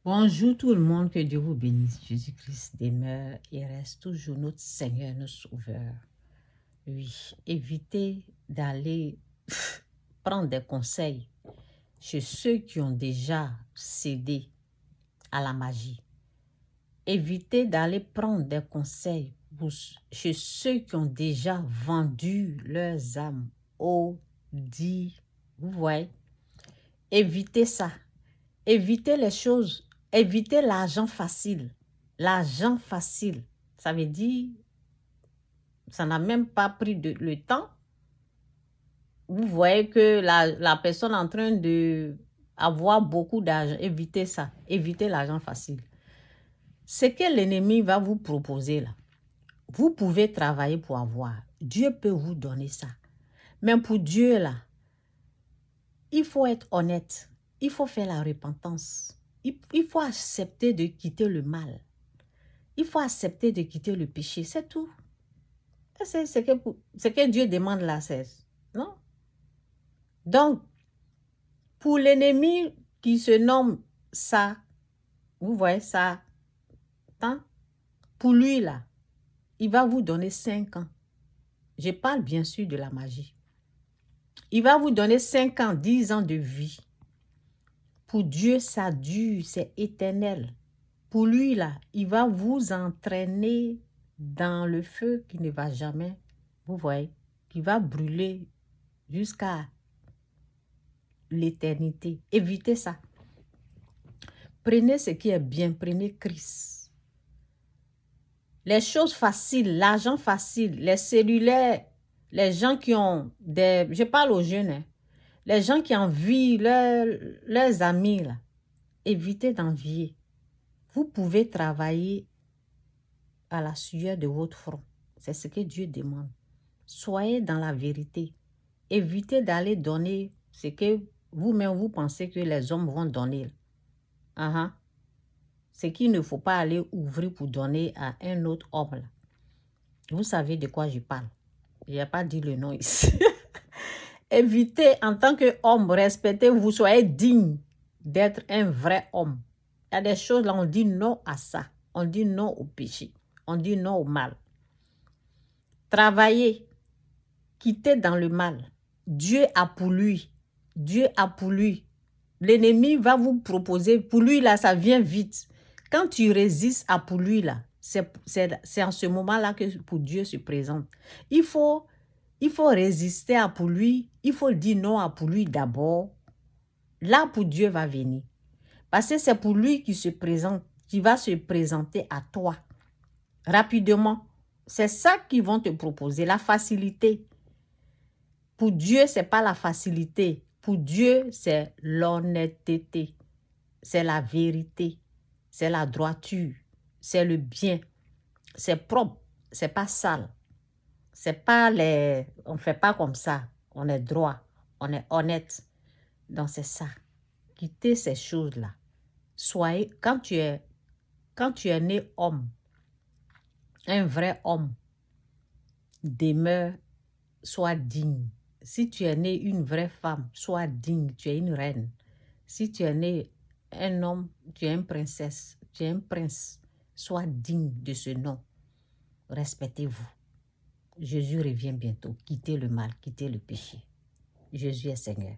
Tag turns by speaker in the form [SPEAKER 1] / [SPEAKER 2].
[SPEAKER 1] Bonjour tout le monde, que Dieu vous bénisse. Jésus-Christ demeure et reste toujours notre Seigneur, notre Sauveur. Oui, évitez d'aller prendre des conseils chez ceux qui ont déjà cédé à la magie. Évitez d'aller prendre des conseils chez ceux qui ont déjà vendu leurs âmes au dit. Vous voyez? Évitez ça. Évitez les choses. Évitez l'argent facile. L'argent facile, ça veut dire, ça n'a même pas pris le temps. Vous voyez que la personne est en train d'avoir beaucoup d'argent. Évitez ça. Évitez l'argent facile. Ce que l'ennemi va vous proposer là, vous pouvez travailler pour avoir. Dieu peut vous donner ça. Mais pour Dieu là, il faut être honnête. Il faut faire la repentance. Il faut accepter de quitter le mal. Il faut accepter de quitter le péché, c'est tout. C'est ce que Dieu demande là, c'est, non? Donc, pour l'ennemi qui se nomme ça, vous voyez ça, hein? Pour lui là, il va vous donner 5 ans. Je parle bien sûr de la magie. Il va vous donner 5 ans, 10 ans de vie. Pour Dieu, ça dure, c'est éternel. Pour lui là, il va vous entraîner dans le feu qui ne va jamais, vous voyez, qui va brûler jusqu'à l'éternité. Évitez ça. Prenez ce qui est bien, prenez Christ. Les choses faciles, l'argent facile, les cellulaires, les gens qui ont des... Je parle aux jeunes, hein, les gens qui envient leurs amis, là, évitez d'envier. Vous pouvez travailler à la sueur de votre front. C'est ce que Dieu demande. Soyez dans la vérité. Évitez d'aller donner ce que vous-même vous pensez que les hommes vont donner. Ce qu'il ne faut pas aller ouvrir pour donner à un autre homme. Là. Vous savez de quoi je parle. Je n'ai pas dit le nom ici. Évitez en tant qu'homme, respectez-vous, soyez digne d'être un vrai homme. Il y a des choses là, on dit non à ça. On dit non au péché. On dit non au mal. Travaillez. Quittez dans le mal. Dieu a pour lui. Dieu a pour lui. L'ennemi va vous proposer. Pour lui, là, ça vient vite. Quand tu résistes à pour lui, là, c'est en ce moment-là que pour Dieu se présente. Il faut résister à pour lui. Il faut dire non à pour lui d'abord. Là, pour Dieu va venir. Parce que c'est pour lui qui se présente, qui va se présenter à toi. Rapidement. C'est ça qu'ils vont te proposer, la facilité. Pour Dieu, ce n'est pas la facilité. Pour Dieu, c'est l'honnêteté. C'est la vérité. C'est la droiture. C'est le bien. C'est propre. C'est pas sale. C'est pas les... On ne fait pas comme ça. On est droit. On est honnête. Donc, c'est ça. Quittez ces choses-là. Soyez... Quand tu es né homme, un vrai homme, demeure, sois digne. Si tu es né une vraie femme, sois digne, tu es une reine. Si tu es né un homme, tu es une princesse, tu es un prince, sois digne de ce nom. Respectez-vous. Jésus revient bientôt. Quittez le mal, quittez le péché. Jésus est Seigneur.